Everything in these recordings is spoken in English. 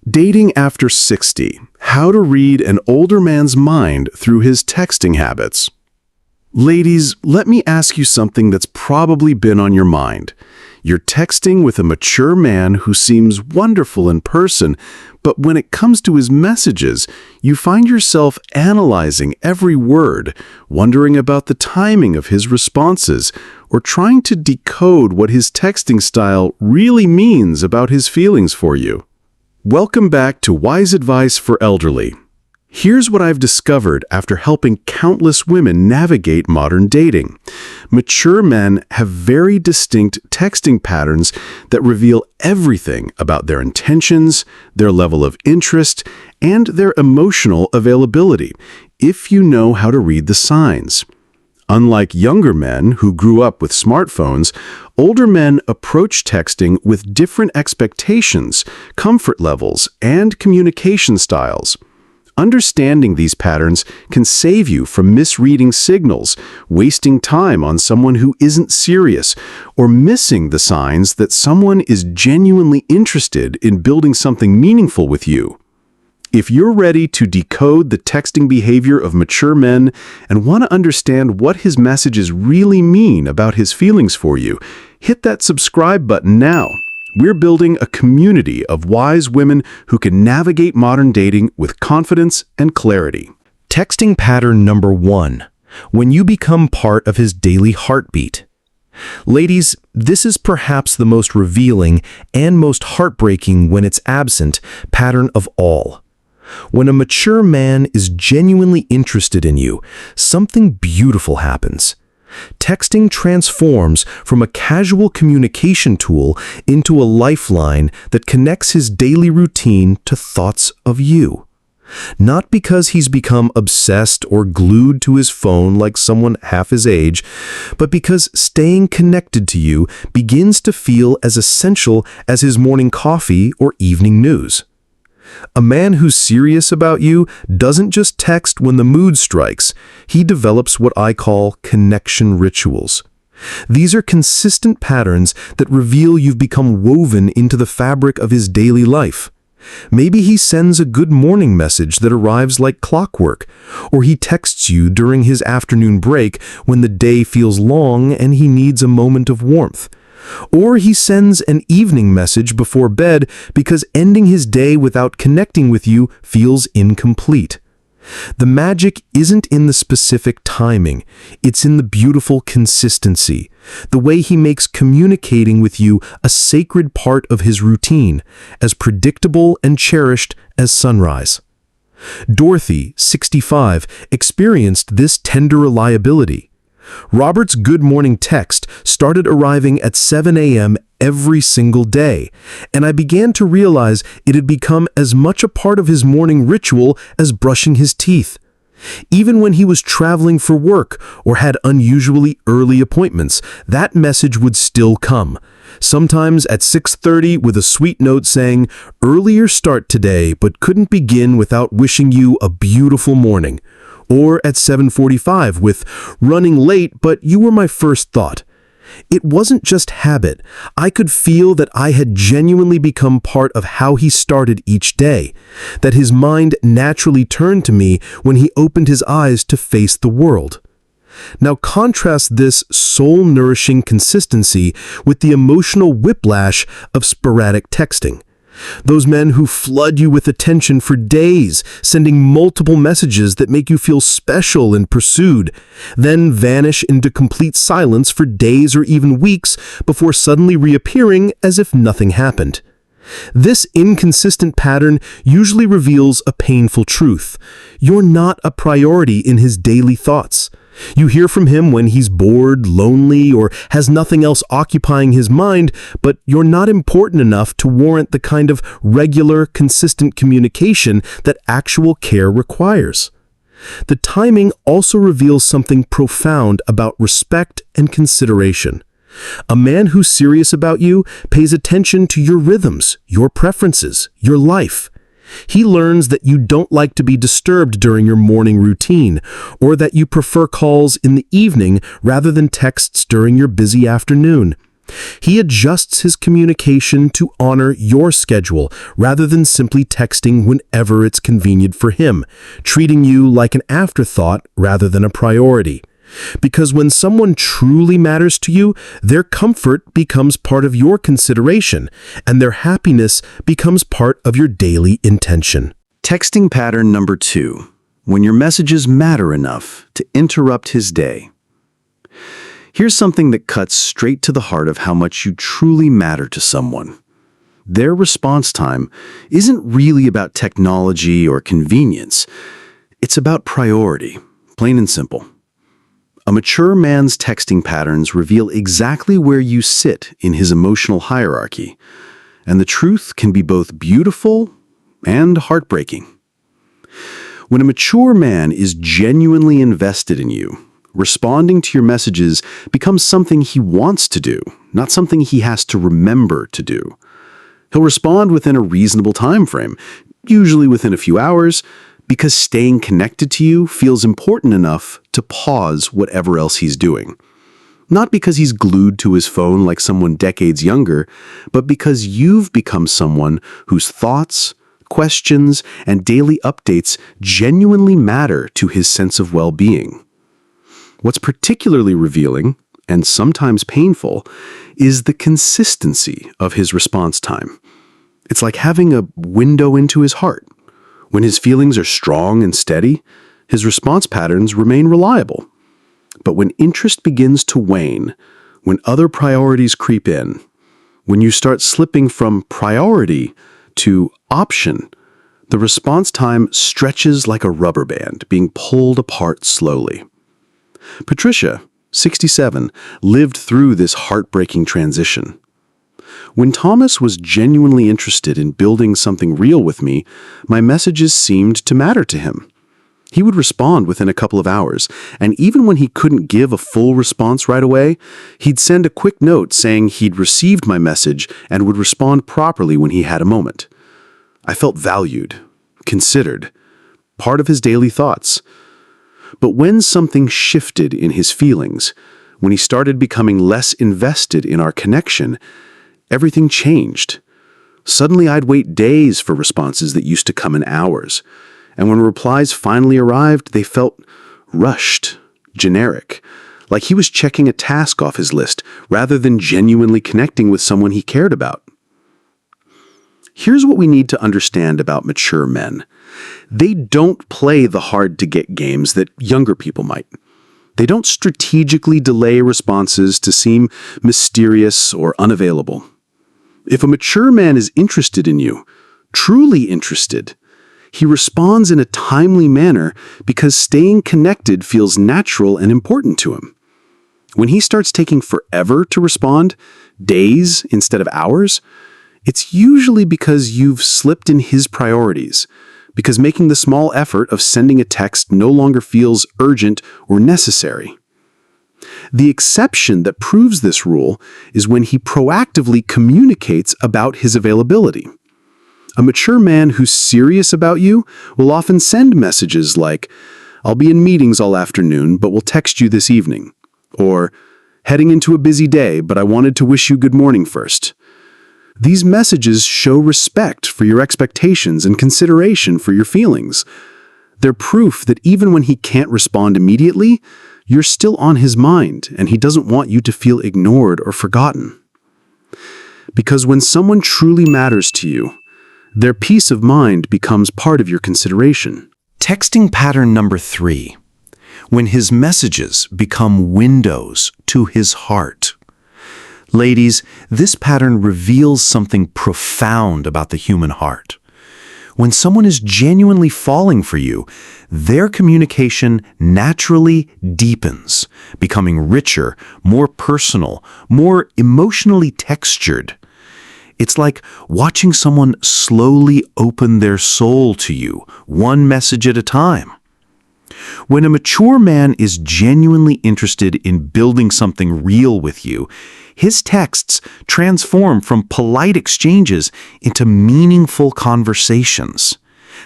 Dating after 60. How to read an older man's mind through his texting habits. Ladies, let me ask you something that's probably been on your mind. You're texting with a mature man who seems wonderful in person, but when it comes to his messages, you find yourself analyzing every word, wondering about the timing of his responses, or trying to decode what his texting style really means about his feelings for you. Welcome back to Wise Advice for Elderly. Here's what I've discovered after helping countless women navigate modern dating. Mature men have very distinct texting patterns that reveal everything about their intentions, their level of interest, and their emotional availability, if you know how to read the signs. Unlike younger men who grew up with smartphones, older men approach texting with different expectations, comfort levels, and communication styles. Understanding these patterns can save you from misreading signals, wasting time on someone who isn't serious, or missing the signs that someone is genuinely interested in building something meaningful with you. If you're ready to decode the texting behavior of mature men and want to understand what his messages really mean about his feelings for you, hit that subscribe button now. We're building a community of wise women who can navigate modern dating with confidence and clarity. Texting pattern number 1. When you become part of his daily heartbeat. Ladies, this is perhaps the most revealing and most heartbreaking when it's absent pattern of all. When a mature man is genuinely interested in you, something beautiful happens. Texting transforms from a casual communication tool into a lifeline that connects his daily routine to thoughts of you. Not because he's become obsessed or glued to his phone like someone half his age, but because staying connected to you begins to feel as essential as his morning coffee or evening news. A man who's serious about you doesn't just text when the mood strikes. He develops what I call connection rituals. These are consistent patterns that reveal you've become woven into the fabric of his daily life. Maybe he sends a good morning message that arrives like clockwork, or he texts you during his afternoon break when the day feels long and he needs a moment of warmth. Or he sends an evening message before bed because ending his day without connecting with you feels incomplete. The magic isn't in the specific timing, it's in the beautiful consistency, the way he makes communicating with you a sacred part of his routine, as predictable and cherished as sunrise. Dorothy, 65, experienced this tender reliability. Robert's good morning text started arriving at 7 a.m. every single day, and I began to realize it had become as much a part of his morning ritual as brushing his teeth. Even when he was traveling for work or had unusually early appointments, that message would still come. Sometimes at 6:30 with a sweet note saying, "Earlier start today, but couldn't begin without wishing you a beautiful morning." Or at 7:45 with, "Running late, but you were my first thought." It wasn't just habit. I could feel that I had genuinely become part of how he started each day, that his mind naturally turned to me when he opened his eyes to face the world. Now contrast this soul-nourishing consistency with the emotional whiplash of sporadic texting. Those men who flood you with attention for days, sending multiple messages that make you feel special and pursued, then vanish into complete silence for days or even weeks before suddenly reappearing as if nothing happened. This inconsistent pattern usually reveals a painful truth. You're not a priority in his daily thoughts. You hear from him when he's bored, lonely, or has nothing else occupying his mind, but you're not important enough to warrant the kind of regular, consistent communication that actual care requires. The timing also reveals something profound about respect and consideration. A man who's serious about you pays attention to your rhythms, your preferences, your life. He learns that you don't like to be disturbed during your morning routine, or that you prefer calls in the evening rather than texts during your busy afternoon. He adjusts his communication to honor your schedule rather than simply texting whenever it's convenient for him, treating you like an afterthought rather than a priority. Because when someone truly matters to you, their comfort becomes part of your consideration, and their happiness becomes part of your daily intention. Texting pattern number 2. When your messages matter enough to interrupt his day. Here's something that cuts straight to the heart of how much you truly matter to someone. Their response time isn't really about technology or convenience. It's about priority, plain and simple. A mature man's texting patterns reveal exactly where you sit in his emotional hierarchy, and the truth can be both beautiful and heartbreaking. When a mature man is genuinely invested in you, responding to your messages becomes something he wants to do, not something he has to remember to do. He'll respond within a reasonable time frame, usually within a few hours, because staying connected to you feels important enough to pause whatever else he's doing. Not because he's glued to his phone like someone decades younger, but because you've become someone whose thoughts, questions, and daily updates genuinely matter to his sense of well-being. What's particularly revealing, and sometimes painful, is the consistency of his response time. It's like having a window into his heart. When his feelings are strong and steady, his response patterns remain reliable. But when interest begins to wane, when other priorities creep in, when you start slipping from priority to option, the response time stretches like a rubber band being pulled apart slowly. Patricia, 67, lived through this heartbreaking transition. When Thomas was genuinely interested in building something real with me, my messages seemed to matter to him. He would respond within a couple of hours, and even when he couldn't give a full response right away, he'd send a quick note saying he'd received my message and would respond properly when he had a moment. I felt valued, considered, part of his daily thoughts. But when something shifted in his feelings, when he started becoming less invested in our connection, everything changed. Suddenly I'd wait days for responses that used to come in hours, and when replies finally arrived, they felt rushed, generic, like he was checking a task off his list rather than genuinely connecting with someone he cared about. Here's what we need to understand about mature men. They don't play the hard-to-get games that younger people might. They don't strategically delay responses to seem mysterious or unavailable. If a mature man is interested in you, truly interested, he responds in a timely manner because staying connected feels natural and important to him. When he starts taking forever to respond, days instead of hours, it's usually because you've slipped in his priorities, because making the small effort of sending a text no longer feels urgent or necessary. The exception that proves this rule is when he proactively communicates about his availability. A mature man who's serious about you will often send messages like, "I'll be in meetings all afternoon, but will text you this evening," or "Heading into a busy day, but I wanted to wish you good morning first." These messages show respect for your expectations and consideration for your feelings. They're proof that even when he can't respond immediately, you're still on his mind and he doesn't want you to feel ignored or forgotten. Because when someone truly matters to you, their peace of mind becomes part of your consideration. Texting pattern number 3. When his messages become windows to his heart. Ladies, this pattern reveals something profound about the human heart. When someone is genuinely falling for you, their communication naturally deepens, becoming richer, more personal, more emotionally textured. It's like watching someone slowly open their soul to you, one message at a time. When a mature man is genuinely interested in building something real with you, his texts transform from polite exchanges into meaningful conversations.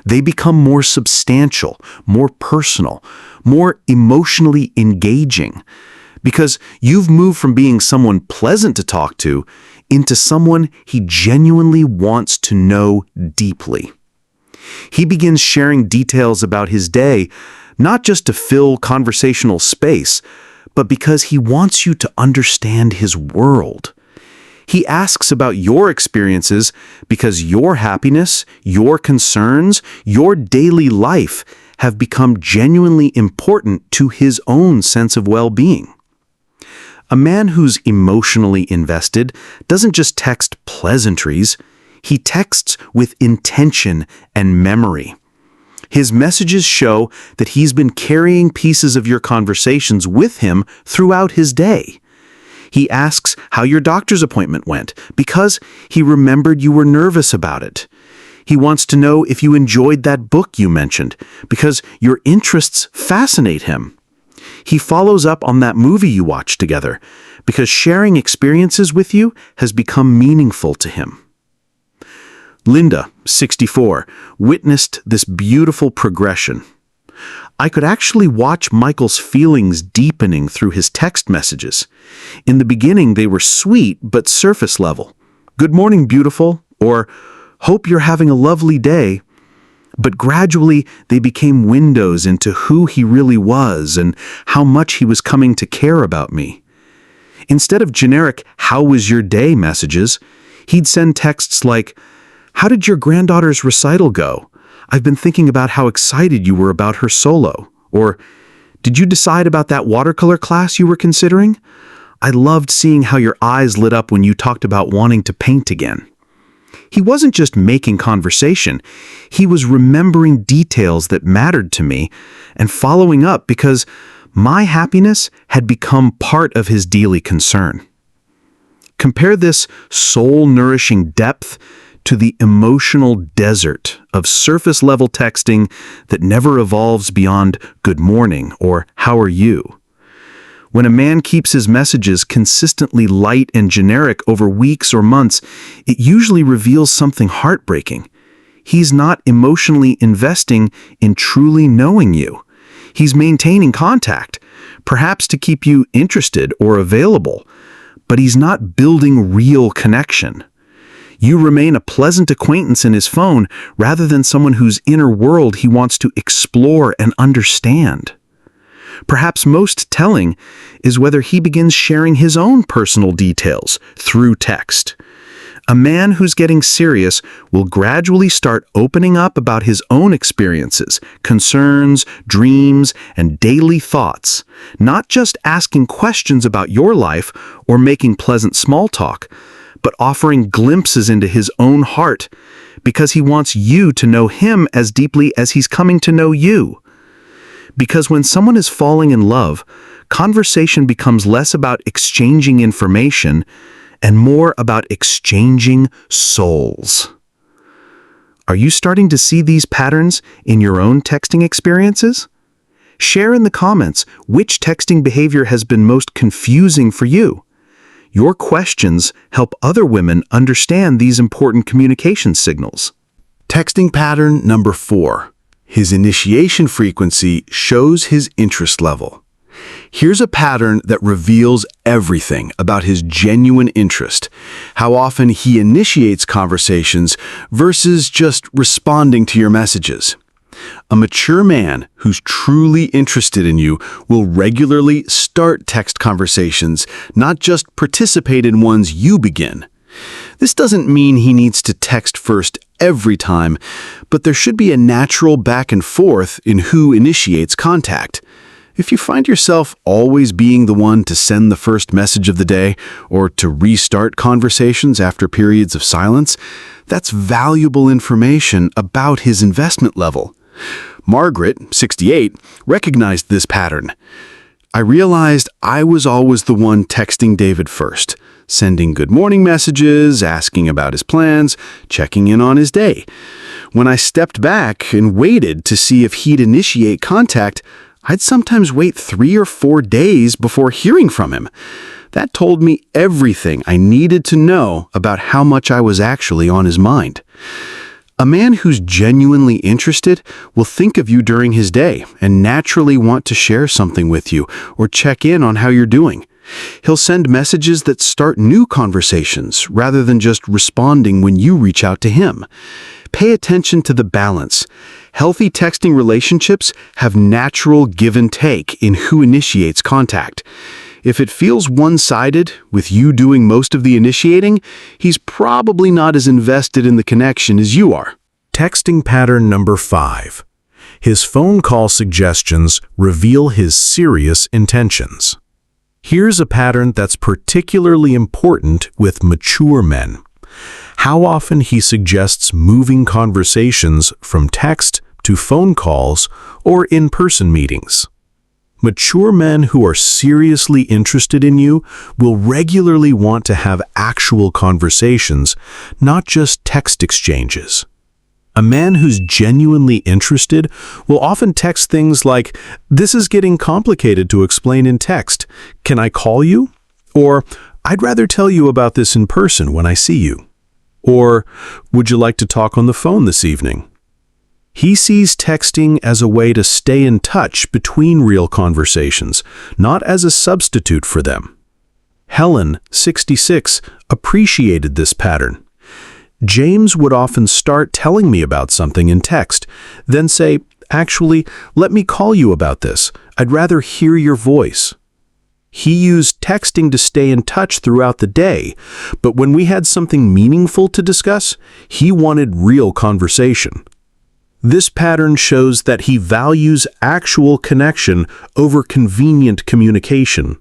They become more substantial, more personal, more emotionally engaging, because you've moved from being someone pleasant to talk to into someone he genuinely wants to know deeply. He begins sharing details about his day, not just to fill conversational space, but because he wants you to understand his world. He asks about your experiences because your happiness, your concerns, your daily life have become genuinely important to his own sense of well-being. A man who's emotionally invested doesn't just text pleasantries, he texts with intention and memory. His messages show that he's been carrying pieces of your conversations with him throughout his day. He asks how your doctor's appointment went because he remembered you were nervous about it. He wants to know if you enjoyed that book you mentioned because your interests fascinate him. He follows up on that movie you watched together because sharing experiences with you has become meaningful to him. Linda, 64, witnessed this beautiful progression. I could actually watch Michael's feelings deepening through his text messages. In the beginning, they were sweet but surface level. "Good morning, beautiful," or "Hope you're having a lovely day." But gradually, they became windows into who he really was and how much he was coming to care about me. Instead of generic "How was your day?" messages, he'd send texts like, "How did your granddaughter's recital go? I've been thinking about how excited you were about her solo." Or, "Did you decide about that watercolor class you were considering? I loved seeing how your eyes lit up when you talked about wanting to paint again." He wasn't just making conversation, he was remembering details that mattered to me and following up because my happiness had become part of his daily concern. Compare this soul-nourishing depth to the emotional desert of surface-level texting that never evolves beyond "good morning" or "how are you?" When a man keeps his messages consistently light and generic over weeks or months, it usually reveals something heartbreaking. He's not emotionally investing in truly knowing you. He's maintaining contact, perhaps to keep you interested or available, but he's not building real connection. You remain a pleasant acquaintance in his phone rather than someone whose inner world he wants to explore and understand. Perhaps most telling is whether he begins sharing his own personal details through text. A man who's getting serious will gradually start opening up about his own experiences, concerns, dreams, and daily thoughts, not just asking questions about your life or making pleasant small talk, but offering glimpses into his own heart because he wants you to know him as deeply as he's coming to know you. Because when someone is falling in love, conversation becomes less about exchanging information and more about exchanging souls. Are you starting to see these patterns in your own texting experiences? Share in the comments which texting behavior has been most confusing for you. Your questions help other women understand these important communication signals. Texting pattern number 4. His initiation frequency shows his interest level. Here's a pattern that reveals everything about his genuine interest, how often he initiates conversations versus just responding to your messages. A mature man who's truly interested in you will regularly start text conversations, not just participate in ones you begin. This doesn't mean he needs to text first every time, but there should be a natural back and forth in who initiates contact. If you find yourself always being the one to send the first message of the day or to restart conversations after periods of silence, that's valuable information about his investment level. Margaret, 68, recognized this pattern. "I realized I was always the one texting David first, sending good morning messages, asking about his plans, checking in on his day. When I stepped back and waited to see if he'd initiate contact, I'd sometimes wait 3 or 4 days before hearing from him. That told me everything I needed to know about how much I was actually on his mind. A man who's genuinely interested will think of you during his day and naturally want to share something with you or check in on how you're doing. He'll send messages that start new conversations rather than just responding when you reach out to him. Pay attention to the balance. Healthy texting relationships have natural give and take in who initiates contact. If it feels one-sided, with you doing most of the initiating, he's probably not as invested in the connection as you are. Texting pattern number 5. His phone call suggestions reveal his serious intentions. Here's a pattern that's particularly important with mature men. How often he suggests moving conversations from text to phone calls or in-person meetings. Mature men who are seriously interested in you will regularly want to have actual conversations, not just text exchanges. A man who's genuinely interested will often text things like, "This is getting complicated to explain in text. Can I call you?" Or, "I'd rather tell you about this in person when I see you." Or, "Would you like to talk on the phone this evening?" He sees texting as a way to stay in touch between real conversations, not as a substitute for them. Helen, 66, appreciated this pattern. James would often start telling me about something in text, then say, "Actually, let me call you about this. I'd rather hear your voice." He used texting to stay in touch throughout the day, but when we had something meaningful to discuss, he wanted real conversation. This pattern shows that he values actual connection over convenient communication.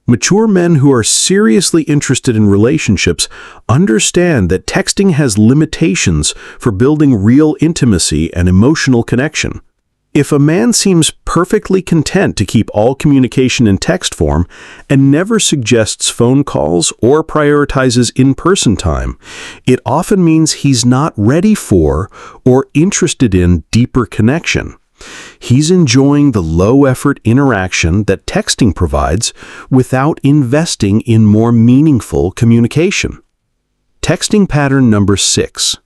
Mature men who are seriously interested in relationships understand that texting has limitations for building real intimacy and emotional connection. If a man seems perfectly content to keep all communication in text form and never suggests phone calls or prioritizes in-person time, it often means he's not ready for or interested in deeper connection. He's enjoying the low-effort interaction that texting provides without investing in more meaningful communication. Texting pattern number 6.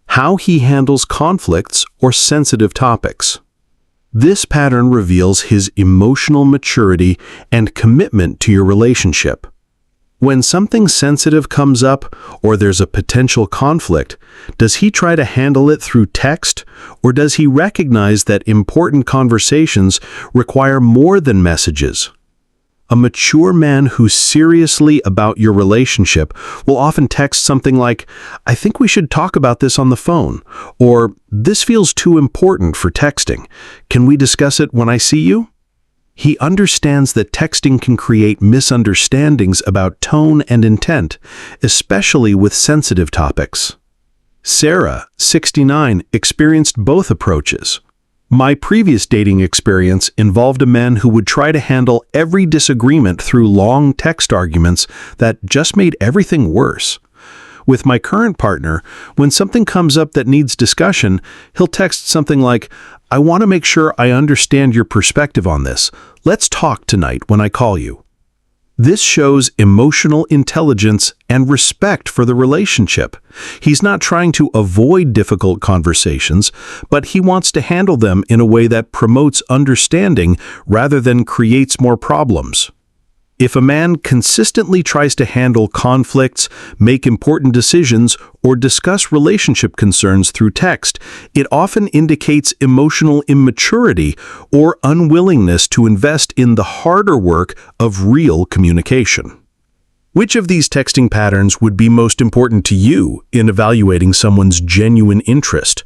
How he handles conflicts or sensitive topics. This pattern reveals his emotional maturity and commitment to your relationship. When something sensitive comes up or there's a potential conflict, does he try to handle it through text, or does he recognize that important conversations require more than messages? A mature man who's seriously about your relationship will often text something like, "I think we should talk about this on the phone," or "This feels too important for texting. Can we discuss it when I see you?" He understands that texting can create misunderstandings about tone and intent, especially with sensitive topics. Sarah, 69, experienced both approaches. My previous dating experience involved a man who would try to handle every disagreement through long text arguments that just made everything worse. With my current partner, when something comes up that needs discussion, he'll text something like, "I want to make sure I understand your perspective on this. Let's talk tonight when I call you." This shows emotional intelligence and respect for the relationship. He's not trying to avoid difficult conversations, but he wants to handle them in a way that promotes understanding rather than creates more problems. If a man consistently tries to handle conflicts, make important decisions, or discuss relationship concerns through text, it often indicates emotional immaturity or unwillingness to invest in the harder work of real communication. Which of these texting patterns would be most important to you in evaluating someone's genuine interest?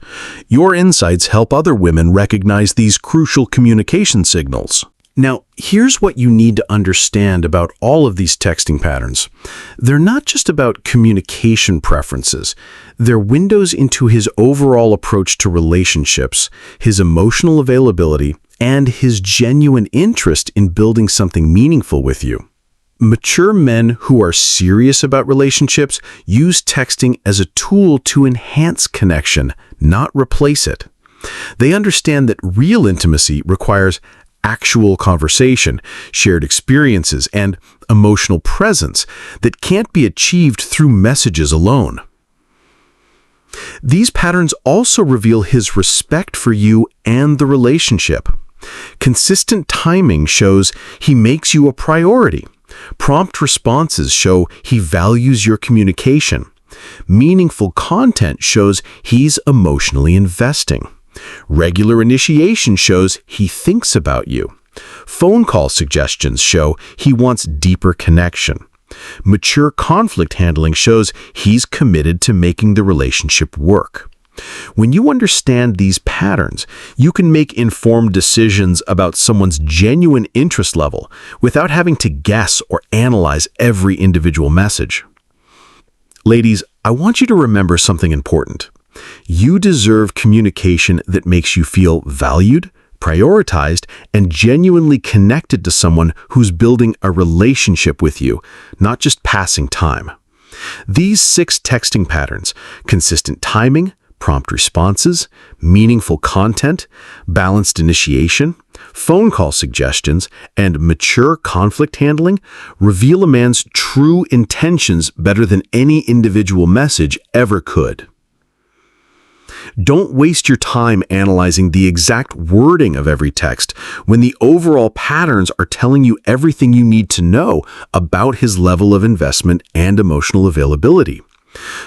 Your insights help other women recognize these crucial communication signals. Now, here's what you need to understand about all of these texting patterns. They're not just about communication preferences. They're windows into his overall approach to relationships, his emotional availability, and his genuine interest in building something meaningful with you. Mature men who are serious about relationships use texting as a tool to enhance connection, not replace it. They understand that real intimacy requires actual conversation, shared experiences, and emotional presence that can't be achieved through messages alone. These patterns also reveal his respect for you and the relationship. Consistent timing shows he makes you a priority. Prompt responses show he values your communication. Meaningful content shows he's emotionally investing. Regular initiation shows he thinks about you. Phone call suggestions show he wants deeper connection. Mature conflict handling shows he's committed to making the relationship work. When you understand these patterns, you can make informed decisions about someone's genuine interest level without having to guess or analyze every individual message. Ladies, I want you to remember something important. You deserve communication that makes you feel valued, prioritized, and genuinely connected to someone who's building a relationship with you, not just passing time. These 6 texting patterns, consistent timing, prompt responses, meaningful content, balanced initiation, phone call suggestions, and mature conflict handling, reveal a man's true intentions better than any individual message ever could. Don't waste your time analyzing the exact wording of every text when the overall patterns are telling you everything you need to know about his level of investment and emotional availability.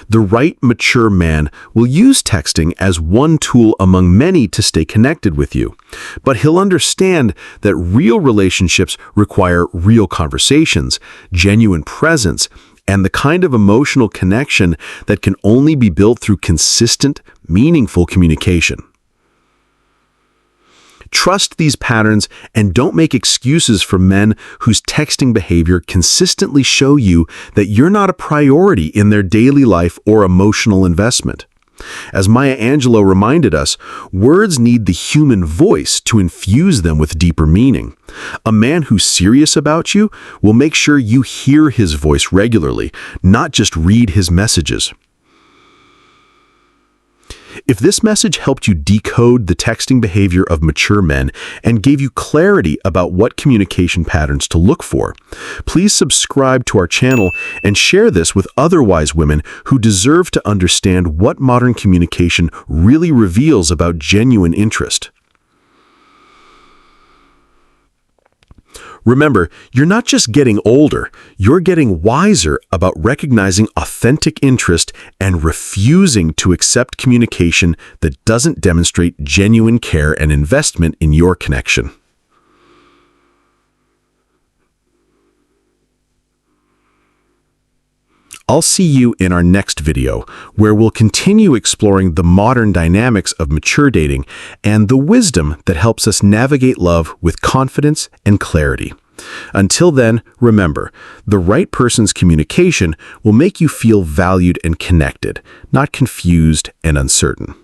The right, mature man will use texting as one tool among many to stay connected with you, but he'll understand that real relationships require real conversations, genuine presence, and the kind of emotional connection that can only be built through consistent, meaningful communication. Trust these patterns and don't make excuses for men whose texting behavior consistently show you that you're not a priority in their daily life or emotional investment. As Maya Angelou reminded us, words need the human voice to infuse them with deeper meaning. A man who's serious about you will make sure you hear his voice regularly, not just read his messages. If this message helped you decode the texting behavior of mature men and gave you clarity about what communication patterns to look for, please subscribe to our channel and share this with other wise women who deserve to understand what modern communication really reveals about genuine interest. Remember, you're not just getting older, you're getting wiser about recognizing authentic interest and refusing to accept communication that doesn't demonstrate genuine care and investment in your connection. I'll see you in our next video, where we'll continue exploring the modern dynamics of mature dating and the wisdom that helps us navigate love with confidence and clarity. Until then, remember, the right person's communication will make you feel valued and connected, not confused and uncertain.